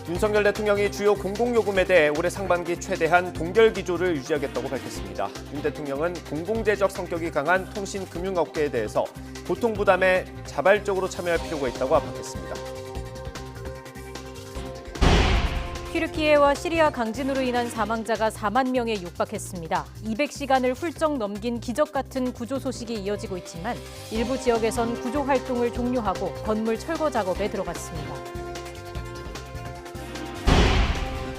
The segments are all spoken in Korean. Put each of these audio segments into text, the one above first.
윤석열 대통령이 주요 공공요금에 대해 올해 상반기 최대한 동결 기조를 유지하겠다고 밝혔습니다. 윤 대통령은 공공재적 성격이 강한 통신금융업계에 대해서 고통부담에 자발적으로 참여할 필요가 있다고 압박했습니다. 튀르키예와 시리아 강진으로 인한 사망자가 4만 명에 육박했습니다. 200시간을 훌쩍 넘긴 기적 같은 구조 소식이 이어지고 있지만 일부 지역에선 구조 활동을 종료하고 건물 철거 작업에 들어갔습니다.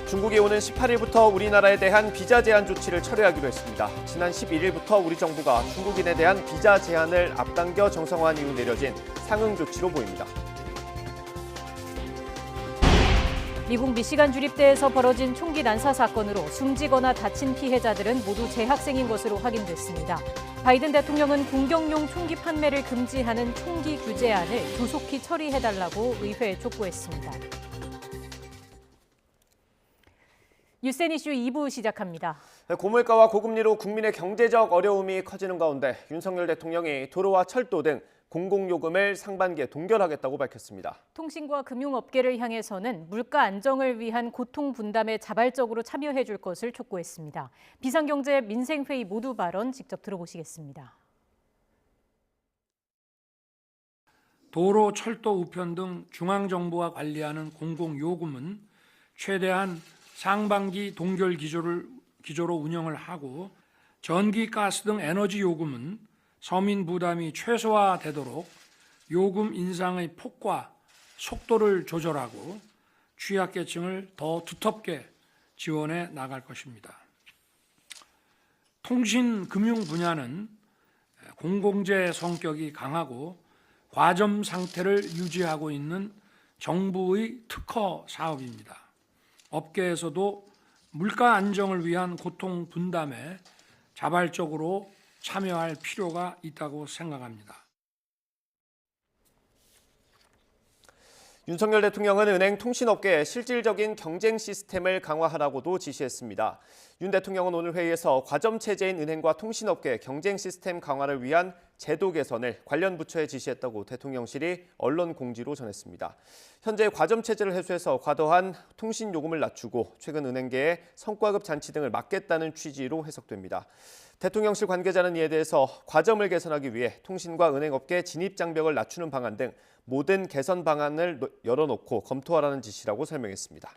중국이 오는 18일부터 우리나라에 대한 비자 제한 조치를 철회하기로 했습니다. 지난 11일부터 우리 정부가 중국인에 대한 비자 제한을 앞당겨 정상화한 이후 내려진 상응 조치로 보입니다. 미국 미시간 주립대에서 벌어진 총기 난사 사건으로 숨지거나 다친 피해자들은 모두 재학생인 것으로 확인됐습니다. 바이든 대통령은 공격용 총기 판매를 금지하는 총기 규제안을 조속히 처리해달라고 의회에 촉구했습니다. 뉴스앤 이슈 2부 시작합니다. 고물가와 고금리로 국민의 경제적 어려움이 커지는 가운데 윤석열 대통령이 도로와 철도 등 공공요금을 상반기에 동결하겠다고 밝혔습니다. 통신과 금융업계를 향해서는 물가 안정을 위한 고통 분담에 자발적으로 참여해 줄 것을 촉구했습니다. 비상경제 민생회의 모두 발언 직접 들어보시겠습니다. 도로, 철도, 우편 등 중앙정부가 관리하는 공공요금은 최대한 상반기 동결 기조로 운영을 하고 전기, 가스 등 에너지 요금은 서민 부담이 최소화되도록 요금 인상의 폭과 속도를 조절하고 취약계층을 더 두텁게 지원해 나갈 것입니다. 통신, 금융 분야는 공공재 성격이 강하고 과점 상태를 유지하고 있는 정부의 특허 사업입니다. 업계에서도 물가 안정을 위한 고통 분담에 자발적으로 참여할 필요가 있다고 생각합니다. 윤석열 대통령은 은행 통신업계에 실질적인 경쟁 시스템을 강화하라고도 지시했습니다. 윤 대통령은 오늘 회의에서 과점 체제인 은행과 통신업계 경쟁 시스템 강화를 위한 제도 개선을 관련 부처에 지시했다고 대통령실이 언론 공지로 전했습니다. 현재 과점 체제를 해소해서 과도한 통신 요금을 낮추고 최근 은행계의 성과급 잔치 등을 막겠다는 취지로 해석됩니다. 대통령실 관계자는 이에 대해서 과점을 개선하기 위해 통신과 은행업계 진입 장벽을 낮추는 방안 등 모든 개선 방안을 열어놓고 검토하라는 지시라고 설명했습니다.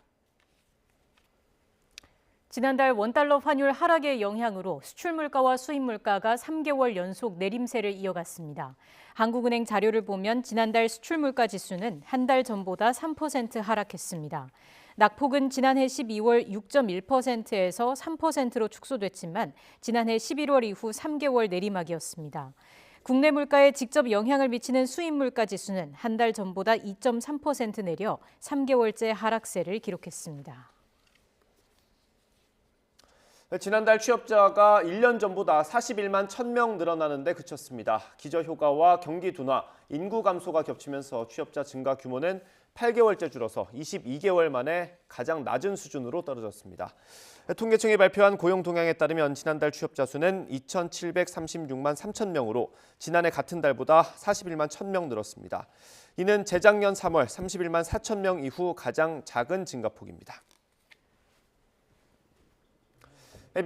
지난달 원달러 환율 하락의 영향으로 수출 물가와 수입 물가가 3개월 연속 내림세를 이어갔습니다. 한국은행 자료를 보면 지난달 수출 물가 지수는 한 달 전보다 3% 하락했습니다. 낙폭은 지난해 12월 6.1%에서 3%로 축소됐지만 지난해 11월 이후 3개월 내리막이었습니다. 국내 물가에 직접 영향을 미치는 수입 물가 지수는 한 달 전보다 2.3% 내려 3개월째 하락세를 기록했습니다. 지난달 취업자가 1년 전보다 41만 1,000명 늘어나는데 그쳤습니다. 기저효과와 경기 둔화, 인구 감소가 겹치면서 취업자 증가 규모는 8개월째 줄어서 22개월 만에 가장 낮은 수준으로 떨어졌습니다. 통계청이 발표한 고용 동향에 따르면 지난달 취업자 수는 2,736만 3천 명으로 지난해 같은 달보다 41만 1,000명 늘었습니다. 이는 재작년 3월 31만 4천 명 이후 가장 작은 증가폭입니다.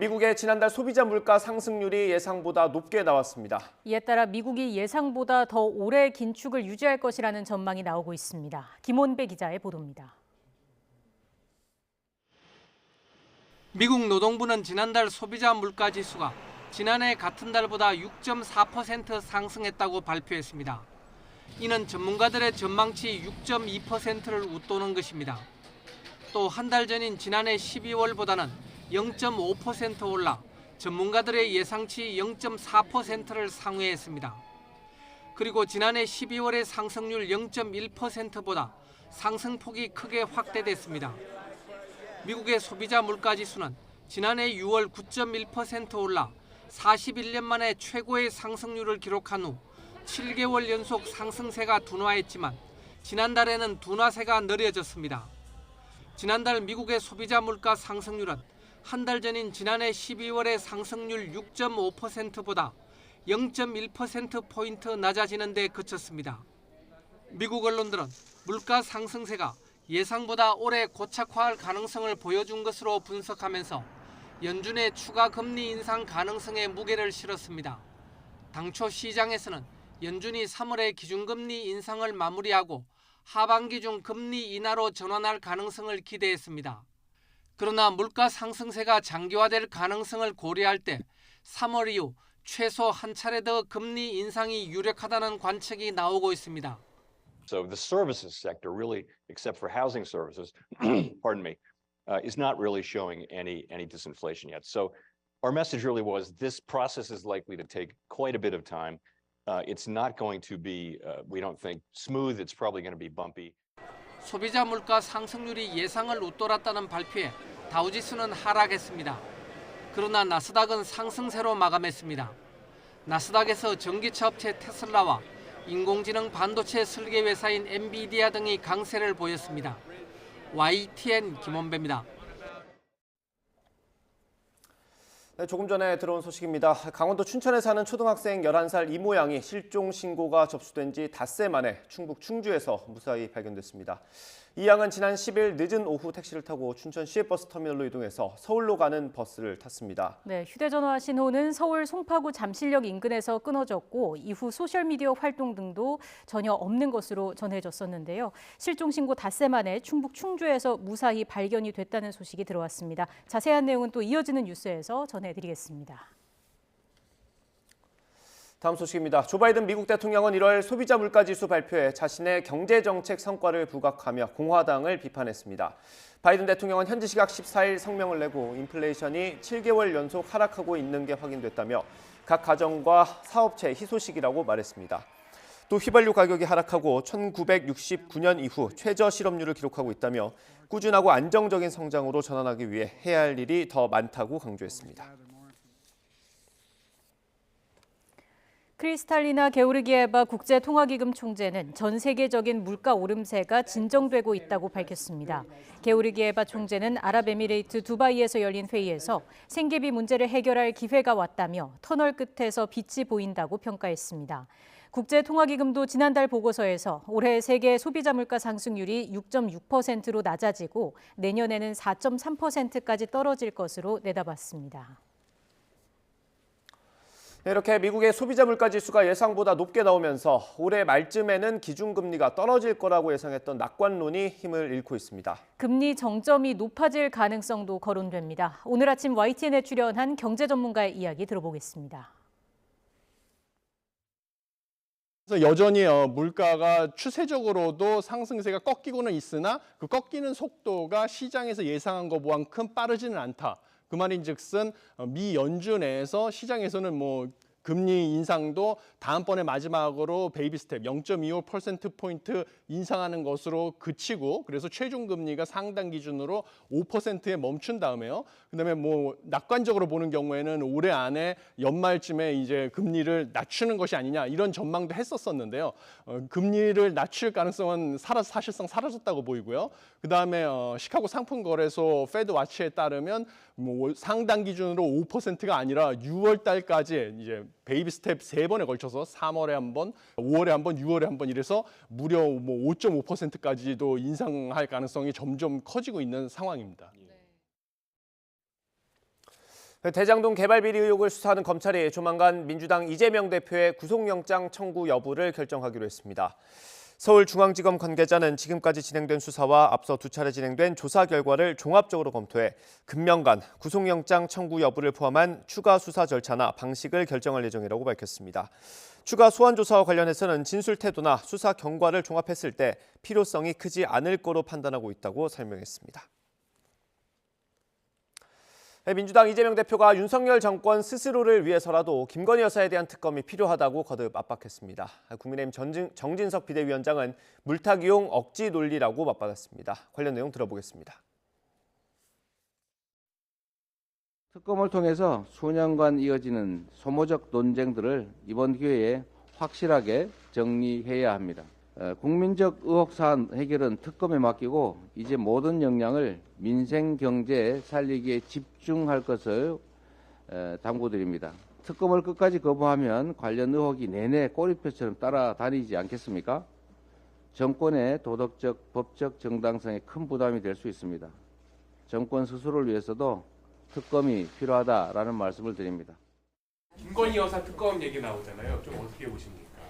미국의 지난달 소비자 물가 상승률이 예상보다 높게 나왔습니다. 이에 따라 미국이 예상보다 더 오래 긴축을 유지할 것이라는 전망이 나오고 있습니다. 김원배 기자의 보도입니다. 미국 노동부는 지난달 소비자 물가 지수가 지난해 같은 달보다 6.4% 상승했다고 발표했습니다. 이는 전문가들의 전망치 6.2%를 웃도는 것입니다. 또 한 달 전인 지난해 12월보다는 0.5% 올라 전문가들의 예상치 0.4%를 상회했습니다. 그리고 지난해 12월의 상승률 0.1%보다 상승폭이 크게 확대됐습니다. 미국의 소비자 물가지수는 지난해 6월 9.1% 올라 41년 만에 최고의 상승률을 기록한 후 7개월 연속 상승세가 둔화했지만 지난달에는 둔화세가 느려졌습니다. 지난달 미국의 소비자 물가 상승률은 한 달 전인 지난해 12월의 상승률 6.5%보다 0.1%포인트 낮아지는 데 그쳤습니다. 미국 언론들은 물가 상승세가 예상보다 올해 고착화할 가능성을 보여준 것으로 분석하면서 연준의 추가 금리 인상 가능성에 무게를 실었습니다. 당초 시장에서는 연준이 3월에 기준금리 인상을 마무리하고 하반기 중 금리 인하로 전환할 가능성을 기대했습니다. 그러나 물가 상승세가 장기화될 가능성을 고려할 때 3월 이후 최소 한 차례 더 금리 인상이 유력하다는 관측이 나오고 있습니다. So the services sector really, except for housing services, pardon me, is not really showing any disinflation yet. So our message really was this process is likely to take quite a bit of time. It's not going to be, we don't think, smooth. It's probably going to be bumpy. 소비자 물가 상승률이 예상을 웃돌았다는 발표에 다우지수는 하락했습니다. 그러나 나스닥은 상승세로 마감했습니다. 나스닥에서 전기차 업체 테슬라와 인공지능 반도체 설계 회사인 엔비디아 등이 강세를 보였습니다. YTN 김원배입니다. 네, 조금 전에 들어온 소식입니다. 강원도 춘천에 사는 초등학생 11살 이모 양이 실종 신고가 접수된 지 닷새 만에 충북 충주에서 무사히 발견됐습니다. 이 양은 지난 10일 늦은 오후 택시를 타고 춘천 시외버스 터미널로 이동해서 서울로 가는 버스를 탔습니다. 네, 휴대전화 신호는 서울 송파구 잠실역 인근에서 끊어졌고 이후 소셜미디어 활동 등도 전혀 없는 것으로 전해졌었는데요. 실종 신고 닷새 만에 충북 충주에서 무사히 발견이 됐다는 소식이 들어왔습니다. 자세한 내용은 또 이어지는 뉴스에서 전해드리겠습니다. 다음 소식입니다. 조 바이든 미국 대통령은 1월 소비자 물가지수 발표에 자신의 경제정책 성과를 부각하며 공화당을 비판했습니다. 바이든 대통령은 현지 시각 14일 성명을 내고 인플레이션이 7개월 연속 하락하고 있는 게 확인됐다며 각 가정과 사업체의 희소식이라고 말했습니다. 또 휘발유 가격이 하락하고 1969년 이후 최저 실업률을 기록하고 있다며 꾸준하고 안정적인 성장으로 전환하기 위해 해야 할 일이 더 많다고 강조했습니다. 크리스탈리나 게오르기에바 국제통화기금 총재는 전 세계적인 물가 오름세가 진정되고 있다고 밝혔습니다. 게오르기에바 총재는 아랍에미레이트 두바이에서 열린 회의에서 생계비 문제를 해결할 기회가 왔다며 터널 끝에서 빛이 보인다고 평가했습니다. 국제통화기금도 지난달 보고서에서 올해 세계 소비자 물가 상승률이 6.6%로 낮아지고 내년에는 4.3%까지 떨어질 것으로 내다봤습니다. 이렇게 미국의 소비자 물가 지수가 예상보다 높게 나오면서 올해 말쯤에는 기준금리가 떨어질 거라고 예상했던 낙관론이 힘을 잃고 있습니다. 금리 정점이 높아질 가능성도 거론됩니다. 오늘 아침 YTN에 출연한 경제 전문가의 이야기 들어보겠습니다. 그래서 여전히 물가가 추세적으로도 상승세가 꺾이고는 있으나 그 꺾이는 속도가 시장에서 예상한 것만큼 빠르지는 않다. 그 말인즉슨 미 연준 내에서 시장에서는 금리 인상도 다음번에 마지막으로 베이비 스텝 0.25%포인트 인상하는 것으로 그치고 그래서 최종 금리가 상당 기준으로 5%에 멈춘 다음에요. 그다음에 낙관적으로 보는 경우에는 올해 안에 연말쯤에 이제 금리를 낮추는 것이 아니냐 이런 전망도 했었었는데요. 금리를 낮출 가능성은 사실상 사라졌다고 보이고요. 그다음에 시카고 상품거래소 페드 와치에 따르면 상당 기준으로 5%가 아니라 6월 달까지 이제 베이비 스텝 3번에 걸쳐서 3월에 한 번, 5월에 한 번, 6월에 한 번 이래서 무려 5.5%까지도 인상할 가능성이 점점 커지고 있는 상황입니다. 대장동 개발 비리 의혹을 수사하는 검찰이 조만간 민주당 이재명 대표의 구속영장 청구 여부를 결정하기로 했습니다. 서울중앙지검 관계자는 지금까지 진행된 수사와 앞서 2차례 진행된 조사 결과를 종합적으로 검토해 금년간 구속영장 청구 여부를 포함한 추가 수사 절차나 방식을 결정할 예정이라고 밝혔습니다. 추가 소환 조사와 관련해서는 진술 태도나 수사 경과를 종합했을 때 필요성이 크지 않을 거로 판단하고 있다고 설명했습니다. 민주당 이재명 대표가 윤석열 정권 스스로를 위해서라도 김건희 여사에 대한 특검이 필요하다고 거듭 압박했습니다. 국민의힘 정진석 비대위원장은 물타기용 억지 논리라고 맞받았습니다. 관련 내용 들어보겠습니다. 특검을 통해서 수년간 이어지는 소모적 논쟁들을 이번 기회에 확실하게 정리해야 합니다. 국민적 의혹사안 해결은 특검에 맡기고 이제 모든 역량을 민생 경제에 살리기에 집중할 것을 당부드립니다. 특검을 끝까지 거부하면 관련 의혹이 내내 꼬리표처럼 따라다니지 않겠습니까? 정권의 도덕적, 법적 정당성에 큰 부담이 될 수 있습니다. 정권 스스로를 위해서도 특검이 필요하다라는 말씀을 드립니다. 김건희 여사 특검 얘기 나오잖아요. 좀 어떻게 보십니까?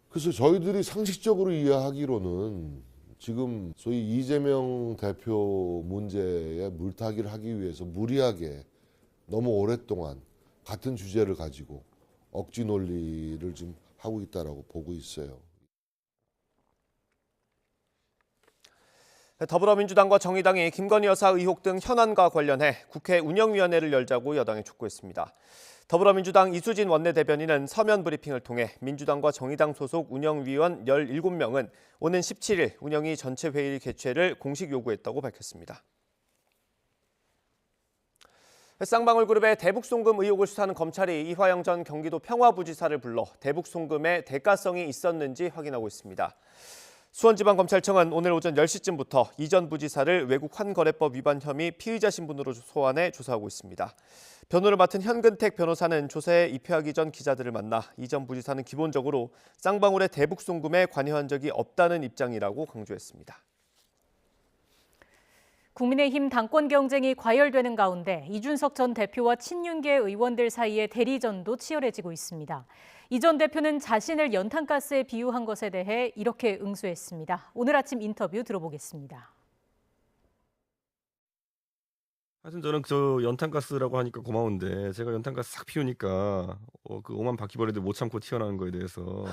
그래서 저희들이 상식적으로 이해하기로는 지금 소위 이재명 대표 문제에 물타기를 하기 위해서 무리하게 너무 오랫동안 같은 주제를 가지고 억지 논리를 지금 하고 있다라고 보고 있어요. 더불어민주당과 정의당이 김건희 여사 의혹 등 현안과 관련해 국회 운영위원회를 열자고 여당에 촉구했습니다. 더불어민주당 이수진 원내대변인은 서면 브리핑을 통해 민주당과 정의당 소속 운영위원 17명은 오는 17일 운영위 전체 회의 개최를 공식 요구했다고 밝혔습니다. 쌍방울그룹의 대북송금 의혹을 수사하는 검찰이 이화영 전 경기도 평화부지사를 불러 대북송금의 대가성이 있었는지 확인하고 있습니다. 수원지방검찰청은 오늘 오전 10시쯤부터 이 전 부지사를 외국환거래법 위반 혐의 피의자 신분으로 소환해 조사하고 있습니다. 변호를 맡은 현근택 변호사는 조사에 입회하기 전 기자들을 만나 이 전 부지사는 기본적으로 쌍방울의 대북송금에 관여한 적이 없다는 입장이라고 강조했습니다. 국민의힘 당권 경쟁이 과열되는 가운데 이준석 전 대표와 친윤계 의원들 사이의 대리전도 치열해지고 있습니다. 이 전 대표는 자신을 연탄가스에 비유한 것에 대해 이렇게 응수했습니다. 오늘 아침 인터뷰 들어보겠습니다. 하여튼 저는 저 연탄가스라고 하니까 고마운데 제가 연탄가스 싹 피우니까 그 오만 바퀴벌레들 못 참고 튀어나오는 거에 대해서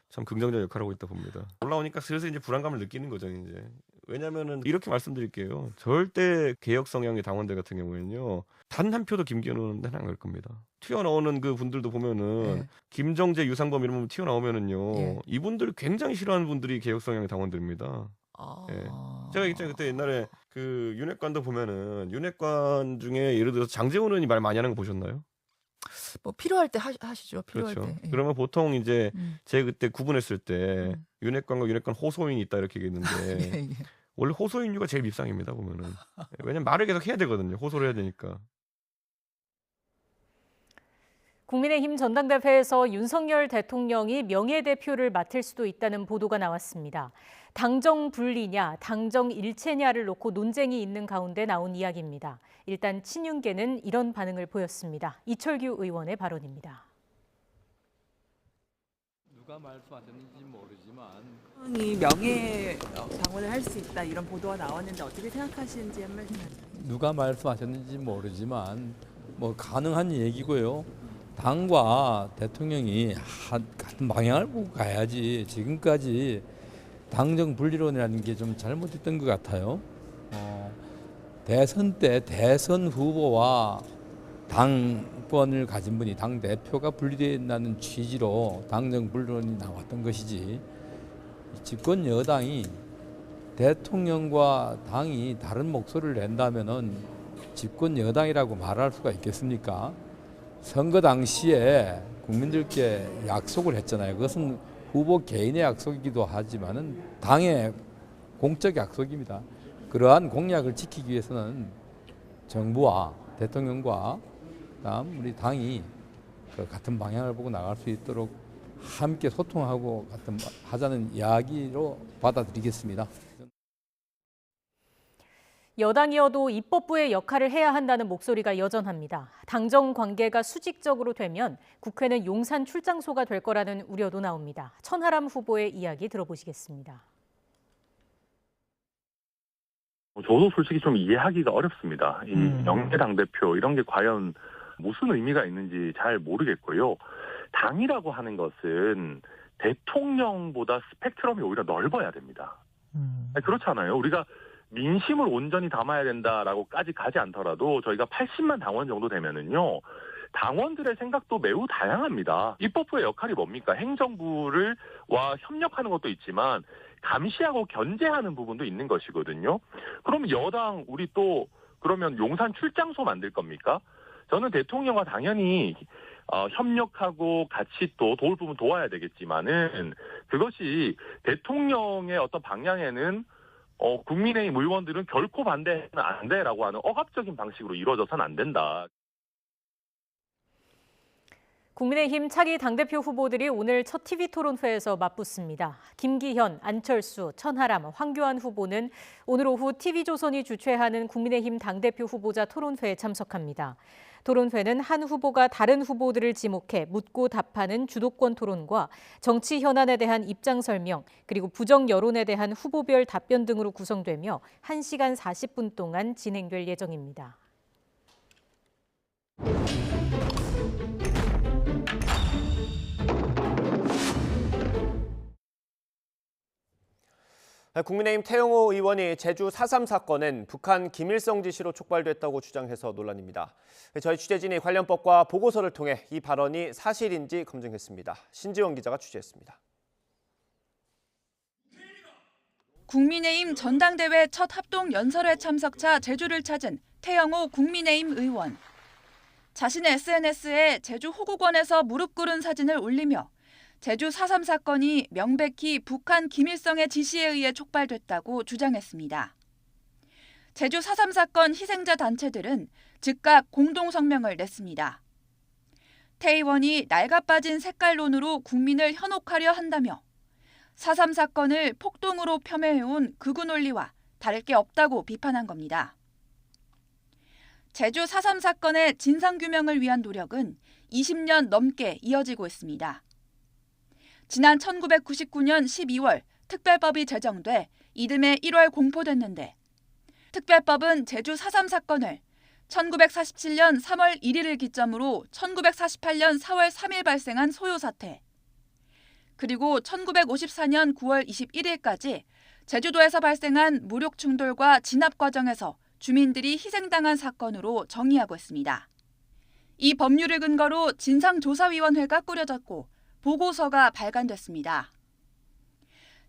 참 긍정적 역할을 하고 있다 봅니다. 올라오니까 슬슬 이제 불안감을 느끼는 거죠, 이제. 왜냐면은 이렇게 말씀드릴게요. 절대 개혁 성향의 당원들 같은 경우에는요. 단 한 표도 김기현은 안 갈 겁니다. 튀어나오는 그 분들도 보면은 김정재, 유상범 이런 분 튀어나오면은요. 이분들 굉장히 싫어하는 분들이 개혁 성향의 당원들입니다. 제가 있잖아요. 그때 옛날에 그 윤핵관도 보면은 윤핵관 중에 예를 들어서 장제원 의원이 말 많이 하는 거 보셨나요? 뭐 필요할 때 하시죠. 필요할 그렇죠. 때. 그러면 보통 이제 제가 그때 구분했을 때 윤핵관과 윤핵관 호소인이 있다 이렇게 얘기했는데 원래 호소인류가 제일 밉상입니다 보면은. 왜냐면 말을 계속 해야 되거든요. 호소를 해야 되니까. 국민의힘 전당대회에서 윤석열 대통령이 명예대표를 맡을 수도 있다는 보도가 나왔습니다. 당정 분리냐, 당정 일체냐를 놓고 논쟁이 있는 가운데 나온 이야기입니다. 일단 친윤계는 이런 반응을 보였습니다. 이철규 의원의 발언입니다. 누가 말씀하셨는지 모르지만 이 명예 당원을 할 수 있다 이런 보도가 나왔는데 어떻게 생각하시는지 한 말씀 하세요. 누가 말씀하셨는지 모르지만 뭐 가능한 얘기고요. 당과 대통령이 같은 방향을 보고 가야지. 지금까지 당정 분리론이라는 게 좀 잘못됐던 것 같아요. 대선 때 대선 후보와 당권을 가진 분이 당 대표가 분리된다는 취지로 당정 분리론이 나왔던 것이지. 집권 여당이 대통령과 당이 다른 목소리를 낸다면은 집권 여당이라고 말할 수가 있겠습니까? 선거 당시에 국민들께 약속을 했잖아요. 그것은 후보 개인의 약속이기도 하지만은 당의 공적 약속입니다. 그러한 공약을 지키기 위해서는 정부와 대통령과 그다음 우리 당이 같은 방향을 보고 나갈 수 있도록 함께 소통하고 하자는 이야기로 받아들이겠습니다. 여당이어도 입법부의 역할을 해야 한다는 목소리가 여전합니다. 당정 관계가 수직적으로 되면 국회는 용산 출장소가 될 거라는 우려도 나옵니다. 천하람 후보의 이야기 들어보시겠습니다. 저도 솔직히 좀 이해하기가 어렵습니다. 이 명예 당대표 이런 게 과연 무슨 의미가 있는지 잘 모르겠고요. 당이라고 하는 것은 대통령보다 스펙트럼이 오히려 넓어야 됩니다. 그렇잖아요. 우리가 민심을 온전히 담아야 된다라고까지 가지 않더라도 저희가 80만 당원 정도 되면은요. 당원들의 생각도 매우 다양합니다. 입법부의 역할이 뭡니까? 행정부와 협력하는 것도 있지만 감시하고 견제하는 부분도 있는 것이거든요. 그럼 여당 우리 또 그러면 용산 출장소 만들 겁니까? 저는 대통령과 당연히 협력하고 같이 또 도울 부분 도와야 되겠지만은 그것이 대통령의 어떤 방향에는 국민의힘 의원들은 결코 반대는 안 돼라고 하는 억압적인 방식으로 이루어져서는 안 된다. 국민의힘 차기 당대표 후보들이 오늘 첫 TV토론회에서 맞붙습니다. 김기현, 안철수, 천하람, 황교안 후보는 오늘 오후 TV조선이 주최하는 국민의힘 당대표 후보자 토론회에 참석합니다. 토론회는 한 후보가 다른 후보들을 지목해 묻고 답하는 주도권 토론과 정치 현안에 대한 입장 설명, 그리고 부정 여론에 대한 후보별 답변 등으로 구성되며 1시간 40분 동안 진행될 예정입니다. 국민의힘 태영호 의원이 제주 4.3 사건은 북한 김일성 지시로 촉발됐다고 주장해서 논란입니다. 저희 취재진이 관련법과 보고서를 통해 이 발언이 사실인지 검증했습니다. 신지원 기자가 취재했습니다. 국민의힘 전당대회 첫 합동 연설회 참석차 제주를 찾은 태영호 국민의힘 의원. 자신의 SNS에 제주 호국원에서 무릎 꿇은 사진을 올리며 제주 4.3 사건이 명백히 북한 김일성의 지시에 의해 촉발됐다고 주장했습니다. 제주 4.3 사건 희생자 단체들은 즉각 공동성명을 냈습니다. 태 의원이 낡아빠진 색깔론으로 국민을 현혹하려 한다며 4.3 사건을 폭동으로 폄훼해온 극우 논리와 다를 게 없다고 비판한 겁니다. 제주 4.3 사건의 진상규명을 위한 노력은 20년 넘게 이어지고 있습니다. 지난 1999년 12월 특별법이 제정돼 이듬해 1월 공포됐는데 특별법은 제주 4.3 사건을 1947년 3월 1일을 기점으로 1948년 4월 3일 발생한 소요 사태, 그리고 1954년 9월 21일까지 제주도에서 발생한 무력 충돌과 진압 과정에서 주민들이 희생당한 사건으로 정의하고 있습니다. 이 법률을 근거로 진상조사위원회가 꾸려졌고 보고서가 발간됐습니다.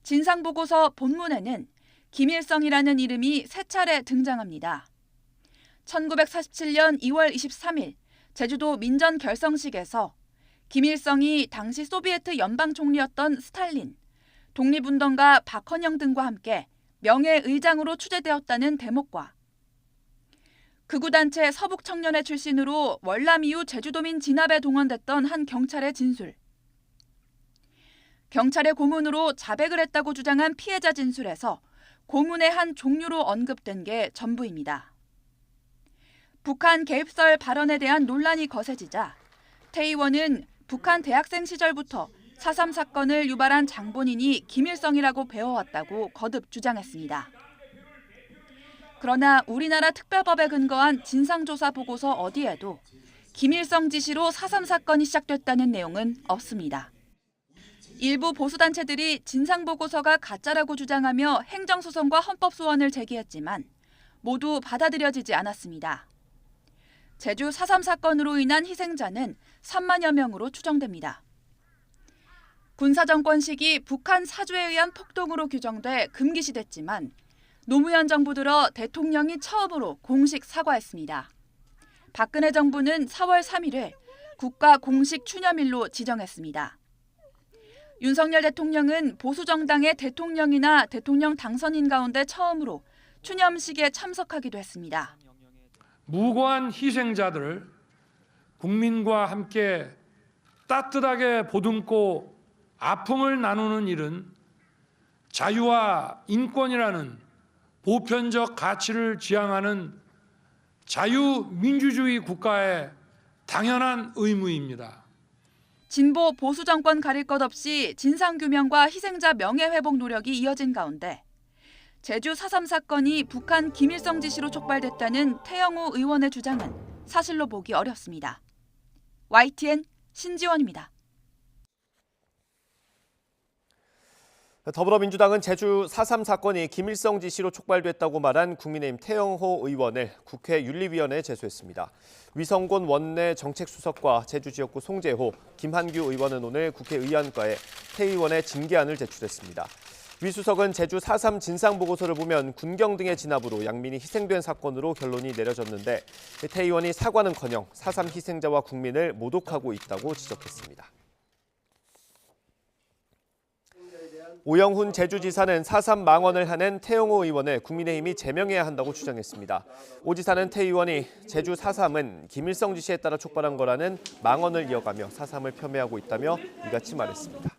진상보고서 본문에는 김일성이라는 이름이 3차례 등장합니다. 1947년 2월 23일 제주도 민전 결성식에서 김일성이 당시 소비에트 연방 총리였던 스탈린, 독립운동가 박헌영 등과 함께 명예의장으로 추대되었다는 대목과 극우단체 서북청년회 출신으로 월남 이후 제주도민 진압에 동원됐던 한 경찰의 진술, 경찰의 고문으로 자백을 했다고 주장한 피해자 진술에서 고문의 한 종류로 언급된 게 전부입니다. 북한 개입설 발언에 대한 논란이 거세지자 태 의원은 북한 대학생 시절부터 4.3 사건을 유발한 장본인이 김일성이라고 배워왔다고 거듭 주장했습니다. 그러나 우리나라 특별법에 근거한 진상조사 보고서 어디에도 김일성 지시로 4.3 사건이 시작됐다는 내용은 없습니다. 일부 보수단체들이 진상보고서가 가짜라고 주장하며 행정소송과 헌법소원을 제기했지만 모두 받아들여지지 않았습니다. 제주 4.3 사건으로 인한 희생자는 3만여 명으로 추정됩니다. 군사정권 시기 북한 사주에 의한 폭동으로 규정돼 금기시됐지만 노무현 정부 들어 대통령이 처음으로 공식 사과했습니다. 박근혜 정부는 4월 3일을 국가 공식 추념일로 지정했습니다. 윤석열 대통령은 보수정당의 대통령이나 대통령 당선인 가운데 처음으로 추념식에 참석하기도 했습니다. 무고한 희생자들을 국민과 함께 따뜻하게 보듬고 아픔을 나누는 일은 자유와 인권이라는 보편적 가치를 지향하는 자유민주주의 국가의 당연한 의무입니다. 진보 보수 정권 가릴 것 없이 진상규명과 희생자 명예회복 노력이 이어진 가운데 제주 4.3 사건이 북한 김일성 지시로 촉발됐다는 태영호 의원의 주장은 사실로 보기 어렵습니다. YTN 신지원입니다. 더불어민주당은 제주 4.3 사건이 김일성 지시로 촉발됐다고 말한 국민의힘 태영호 의원을 국회 윤리위원회에 제소했습니다. 위성곤 원내 정책수석과 제주지역구 송재호, 김한규 의원은 오늘 국회의안과에 태 의원의 징계안을 제출했습니다. 위 수석은 제주 4.3 진상보고서를 보면 군경 등의 진압으로 양민이 희생된 사건으로 결론이 내려졌는데 태 의원이 사과는커녕 4.3 희생자와 국민을 모독하고 있다고 지적했습니다. 오영훈 제주지사는 4.3 망언을 하는 태영호 의원을 국민의힘이 제명해야 한다고 주장했습니다. 오 지사는 태 의원이 제주 4.3은 김일성 지시에 따라 촉발한 거라는 망언을 이어가며 4.3을 폄훼하고 있다며 이같이 말했습니다.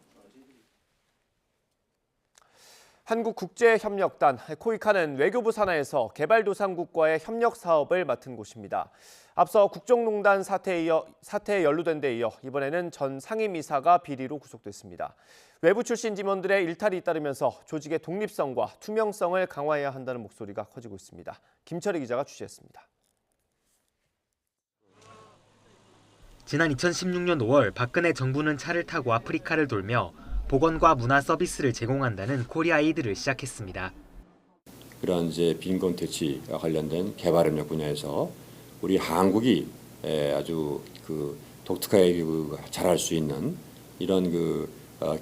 한국국제협력단 코이카는 외교부 산하에서 개발도상국과의 협력 사업을 맡은 곳입니다. 앞서 국정농단 사태에 연루된 데 이어 이번에는 전 상임이사가 비리로 구속됐습니다. 외부 출신 임원들의 일탈이 잇따르면서 조직의 독립성과 투명성을 강화해야 한다는 목소리가 커지고 있습니다. 김철희 기자가 취재했습니다. 지난 2016년 5월 박근혜 정부는 차를 타고 아프리카를 돌며 보건과 문화 서비스를 제공한다는 코리아 에이드를 시작했습니다. 그런 이제 빈곤 퇴치와 관련된 개발협력 분야에서 우리 한국이 아주 그 독특하게 잘할 수 있는 이런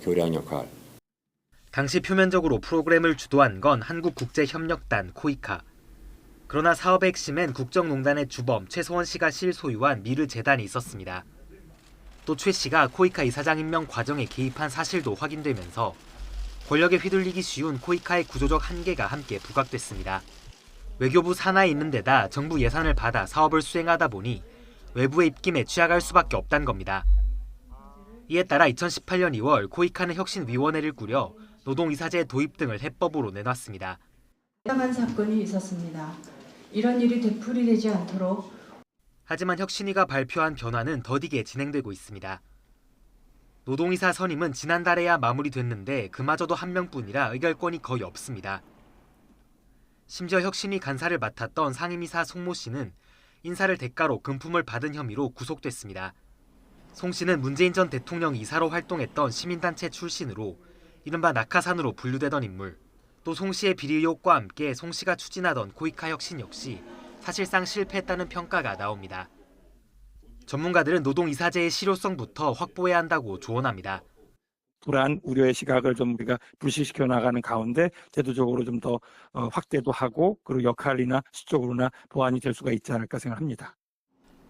교량 역할. 당시 표면적으로 프로그램을 주도한 건 한국국제협력단 코이카. 그러나 사업의 핵심엔 국정농단의 주범 최소원 씨가 실소유한 미르 재단이 있었습니다. 또 최 씨가 코이카 이사장 임명 과정에 개입한 사실도 확인되면서 권력에 휘둘리기 쉬운 코이카의 구조적 한계가 함께 부각됐습니다. 외교부 산하에 있는 데다 정부 예산을 받아 사업을 수행하다 보니 외부의 입김에 취약할 수밖에 없다는 겁니다. 이에 따라 2018년 2월 코이카는 혁신위원회를 꾸려 노동이사제 도입 등을 해법으로 내놨습니다. 다양한 사건이 있었습니다. 이런 일이 되풀이되지 않도록 하지만 혁신위가 발표한 변화는 더디게 진행되고 있습니다. 노동이사 선임은 지난달에야 마무리됐는데 그마저도 한 명뿐이라 의결권이 거의 없습니다. 심지어 혁신위 간사를 맡았던 상임이사 송모 씨는 인사를 대가로 금품을 받은 혐의로 구속됐습니다. 송 씨는 문재인 전 대통령 이사로 활동했던 시민단체 출신으로 이른바 낙하산으로 분류되던 인물. 또 송 씨의 비리 의혹과 함께 송 씨가 추진하던 코이카 혁신 역시 사실상 실패했다는 평가가 나옵니다. 전문가들은 노동이사제의 실효성부터 확보해야 한다고 조언합니다. 불안, 우려의 시각을 좀 우리가 불식시켜 나가는 가운데 제도적으로 좀 더 확대도 하고 그리고 역할이나 수적으로나 보완이 될 수가 있지 않을까 생각합니다.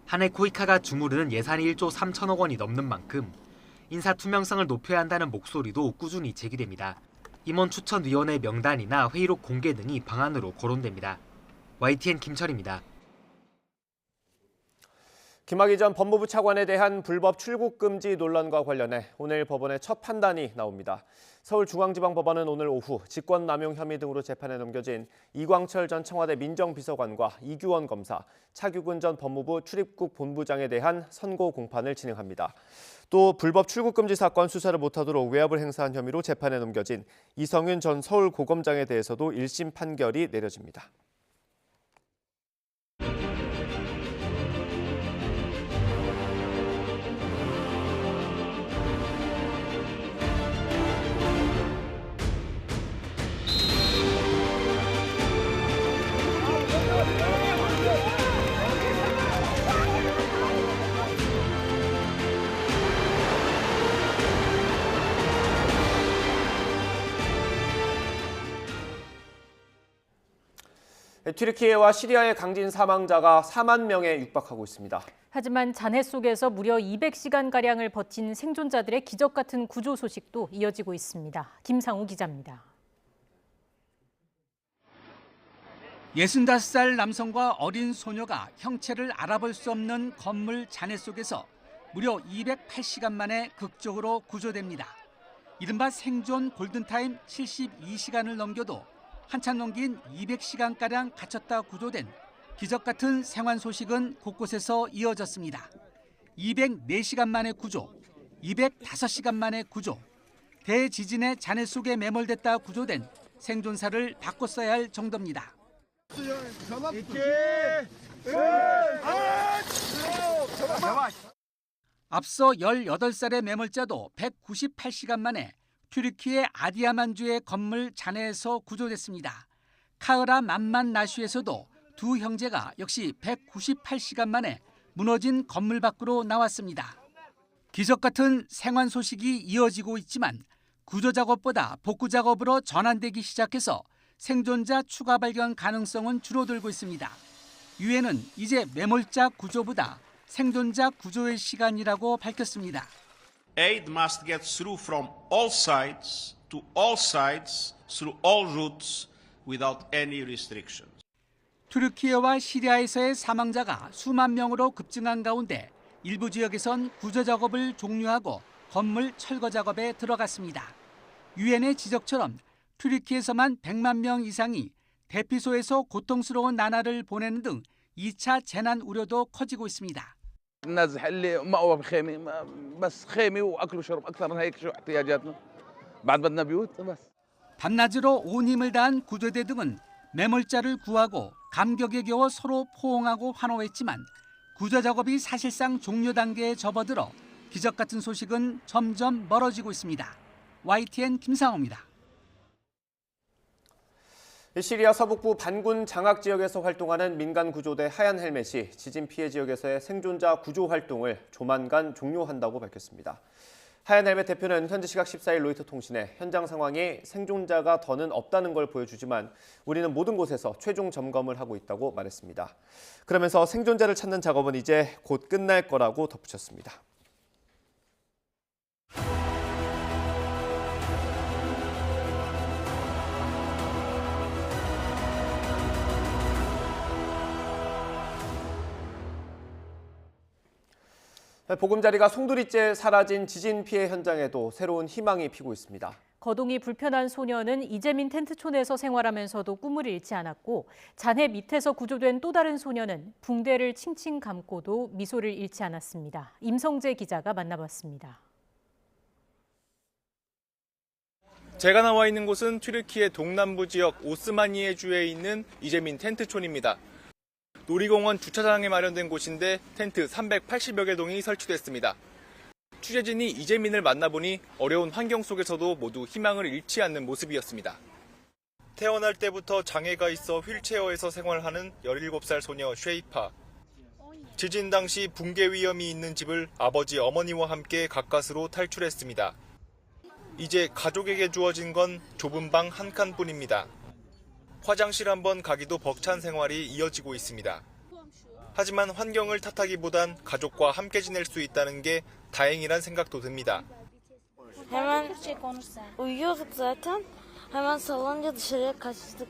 한 해 코이카가 주무르는 예산이 1조 3천억 원이 넘는 만큼 인사 투명성을 높여야 한다는 목소리도 꾸준히 제기됩니다. 임원 추천위원회 명단이나 회의록 공개 등이 방안으로 거론됩니다. YTN 김철입니다. 김학의 전 법무부 차관에 대한 불법 출국 금지 논란과 관련해 오늘 법원의 첫 판단이 나옵니다. 서울중앙지방법원은 오늘 오후 직권남용 혐의 등으로 재판에 넘겨진 이광철 전 청와대 민정비서관과 이규원 검사, 차규근 전 법무부 출입국 본부장에 대한 선고 공판을 진행합니다. 또 불법 출국 금지 사건 수사를 못하도록 외압을 행사한 혐의로 재판에 넘겨진 이성윤 전 서울고검장에 대해서도 1심 판결이 내려집니다. 튀르키예와 시리아의 강진 사망자가 4만 명에 육박하고 있습니다. 하지만 잔해 속에서 무려 200시간가량을 버틴 생존자들의 기적 같은 구조 소식도 이어지고 있습니다. 김상우 기자입니다. 65살 남성과 어린 소녀가 형체를 알아볼 수 없는 건물 잔해 속에서 무려 208시간 만에 극적으로 구조됩니다. 이른바 생존 골든타임 72시간을 넘겨도 한참 넘긴 200시간가량 갇혔다 구조된 기적 같은 생還소식은 곳곳에서 이어졌습니다. 204시간 만에 구조, 205시간 만에 구조, 대지진의 잔해 속에 매몰됐다 구조된 생존사를 바꿔 써야 할 정도입니다. 앞서 18살의 매몰자도 198시간 만에 튀르키예 아디야만주의 건물 잔해에서 구조됐습니다. 카흐라 만만 나슈에서도 두 형제가 역시 198시간 만에 무너진 건물 밖으로 나왔습니다. 기적 같은 생還소식이 이어지고 있지만 구조 작업보다 복구 작업으로 전환되기 시작해서 생존자 추가 발견 가능성은 줄어들고 있습니다. 유엔은 이제 매몰자 구조보다 생존자 구조의 시간이라고 밝혔습니다. Aid must get through from all sides to all sides through all routes without any restrictions. 튀르키예와 시리아에서의 사망자가 수만 명으로 급증한 가운데 일부 지역에선 구조 작업을 종료하고 건물 철거 작업에 들어갔습니다. 유엔의 지적처럼 튀르키예에서만 100만 명 이상이 대피소에서 고통스러운 나날을 보내는 등 2차 재난 우려도 커지고 있습니다. الناس اللي مأوى بخيمة بس خيمة وأكل وشرب أكثر من هيك شو احتياجاتنا بعد بدنا بيوت بس. 밤낮으로 온 힘을 다한 구조대 등은 매몰자를 구하고 감격에 겨워 서로 포옹하고 환호했지만 구조 작업이 사실상 종료 단계에 접어들어 기적 같은 소식은 점점 멀어지고 있습니다. YTN 김상호입니다. 시리아 서북부 반군 장악 지역에서 활동하는 민간 구조대 하얀 헬멧이 지진 피해 지역에서의 생존자 구조 활동을 조만간 종료한다고 밝혔습니다. 하얀 헬멧 대표는 현지 시각 14일 로이터 통신에 현장 상황이 생존자가 더는 없다는 걸 보여주지만 우리는 모든 곳에서 최종 점검을 하고 있다고 말했습니다. 그러면서 생존자를 찾는 작업은 이제 곧 끝날 거라고 덧붙였습니다. 보금자리가 송두리째 사라진 지진 피해 현장에도 새로운 희망이 피고 있습니다. 거동이 불편한 소녀는 이재민 텐트촌에서 생활하면서도 꿈을 잃지 않았고 잔해 밑에서 구조된 또 다른 소녀는 붕대를 칭칭 감고도 미소를 잃지 않았습니다. 임성재 기자가 만나봤습니다. 제가 나와 있는 곳은 튀르키예 동남부 지역 오스마니에주에 있는 이재민 텐트촌입니다. 놀이공원 주차장에 마련된 곳인데 텐트 380여 개 동이 설치됐습니다. 취재진이 이재민을 만나보니 어려운 환경 속에서도 모두 희망을 잃지 않는 모습이었습니다. 태어날 때부터 장애가 있어 휠체어에서 생활하는 17살 소녀 쉐이파. 지진 당시 붕괴 위험이 있는 집을 아버지 어머니와 함께 가까스로 탈출했습니다. 이제 가족에게 주어진 건 좁은 방 한 칸뿐입니다. 화장실 한번 가기도 벅찬 생활이 이어지고 있습니다. 하지만 환경을 탓하기보단 가족과 함께 지낼 수 있다는 게 다행이란 생각도 듭니다. Hemen uyuyorduk zaten. Hemen sallanınca dışarıya kaçtık.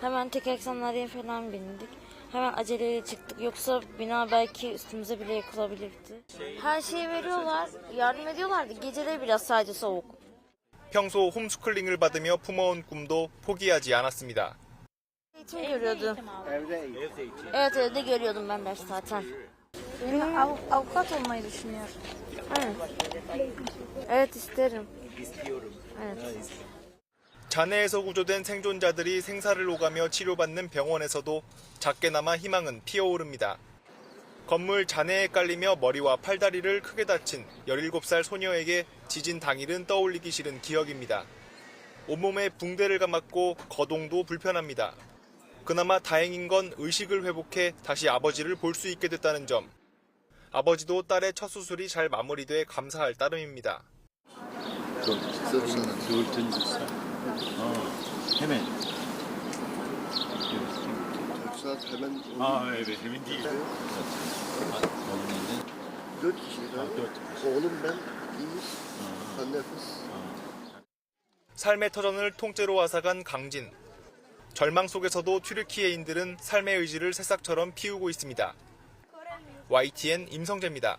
Hemen tek sandalyeye falan bindik. Hemen aceleyle çıktık. Yoksa bina belki üstümüze bile yıkılabilirdi. Her şeyi veriyorlar, yardım ediyorlardı. Geceleri biraz sadece soğuk. 평소 홈스쿨링을 받으며 품어온 꿈도 포기하지 않았습니다. Eğitim görüyordum. Evet evde görüyordum ben ders zaten. Avukat olmayı düşünüyorum. Evet isterim. Evet. 잔해에서 구조된 생존자들이 생사를 오가며 치료받는 병원에서도 작게나마 희망은 피어오릅니다. 건물 잔해에 깔리며 머리와 팔다리를 크게 다친 17살 소녀에게 지진 당일은 떠올리기 싫은 기억입니다. 온몸에 붕대를 감았고 거동도 불편합니다. 그나마 다행인 건 의식을 회복해 다시 아버지를 볼 수 있게 됐다는 점. 아버지도 딸의 첫 수술이 잘 마무리돼 감사할 따름입니다. 삶의 터전을 통째로 앗아간 강진. 절망 속에서도 튀르키예인들은 삶의 의지를 새싹처럼 피우고 있습니다. YTN 임성재입니다.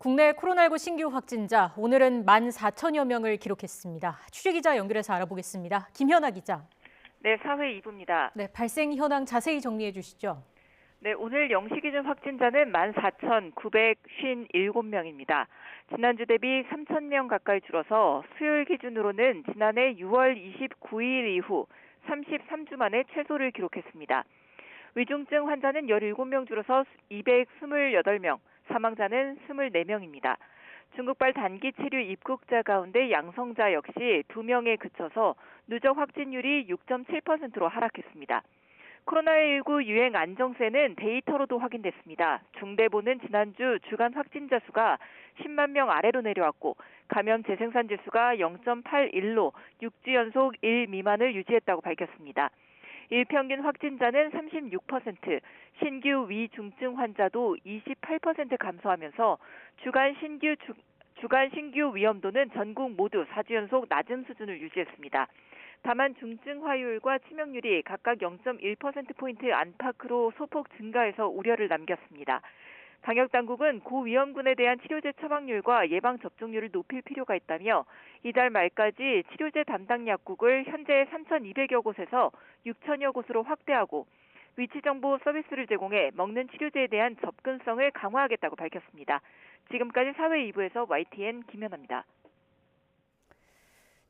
국내 코로나19 신규 확진자 오늘은 14,000여 명을 기록했습니다. 취재기자 연결해서 알아보겠습니다. 김현아 기자. 네, 사회 2부입니다. 네, 발생 현황 자세히 정리해 주시죠. 네, 오늘 0시 기준 확진자는 14,957명입니다. 지난주 대비 3,000명 가까이 줄어서 수요일 기준으로는 지난해 6월 29일 이후 33주 만에 최소를 기록했습니다. 위중증 환자는 17명 줄어서 228명, 사망자는 24명입니다. 중국발 단기 체류 입국자 가운데 양성자 역시 2명에 그쳐서 누적 확진율이 6.7%로 하락했습니다. 코로나19 유행 안정세는 데이터로도 확인됐습니다. 중대본은 지난주 주간 확진자 수가 10만 명 아래로 내려왔고 감염 재생산 지수가 0.81로 6주 연속 1 미만을 유지했다고 밝혔습니다. 일평균 확진자는 36%, 신규 위중증 환자도 28% 감소하면서 주간 신규 위험도는 전국 모두 4주 연속 낮은 수준을 유지했습니다. 다만 중증 화요율과 치명률이 각각 0.1%포인트 안팎으로 소폭 증가해서 우려를 남겼습니다. 방역당국은 고위험군에 대한 치료제 처방률과 예방접종률을 높일 필요가 있다며 이달 말까지 치료제 담당 약국을 현재 3,200여 곳에서 6,000여 곳으로 확대하고 위치정보 서비스를 제공해 먹는 치료제에 대한 접근성을 강화하겠다고 밝혔습니다. 지금까지 사회 2부에서 YTN 김연아입니다.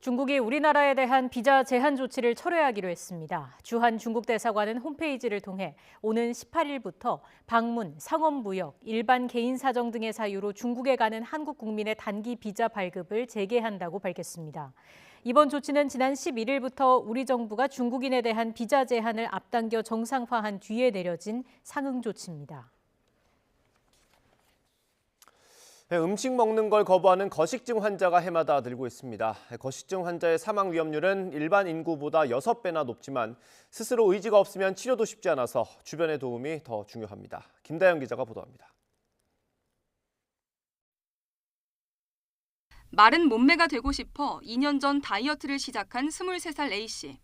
중국이 우리나라에 대한 비자 제한 조치를 철회하기로 했습니다. 주한 중국 대사관은 홈페이지를 통해 오는 18일부터 방문, 상업무역, 일반 개인 사정 등의 사유로 중국에 가는 한국 국민의 단기 비자 발급을 재개한다고 밝혔습니다. 이번 조치는 지난 11일부터 우리 정부가 중국인에 대한 비자 제한을 앞당겨 정상화한 뒤에 내려진 상응 조치입니다. 음식 먹는 걸 거부하는 거식증 환자가 해마다 늘고 있습니다. 거식증 환자의 사망 위험률은 일반 인구보다 6배나 높지만 스스로 의지가 없으면 치료도 쉽지 않아서 주변의 도움이 더 중요합니다. 김다영 기자가 보도합니다. 마른 몸매가 되고 싶어 2년 전 다이어트를 시작한 23살 A씨.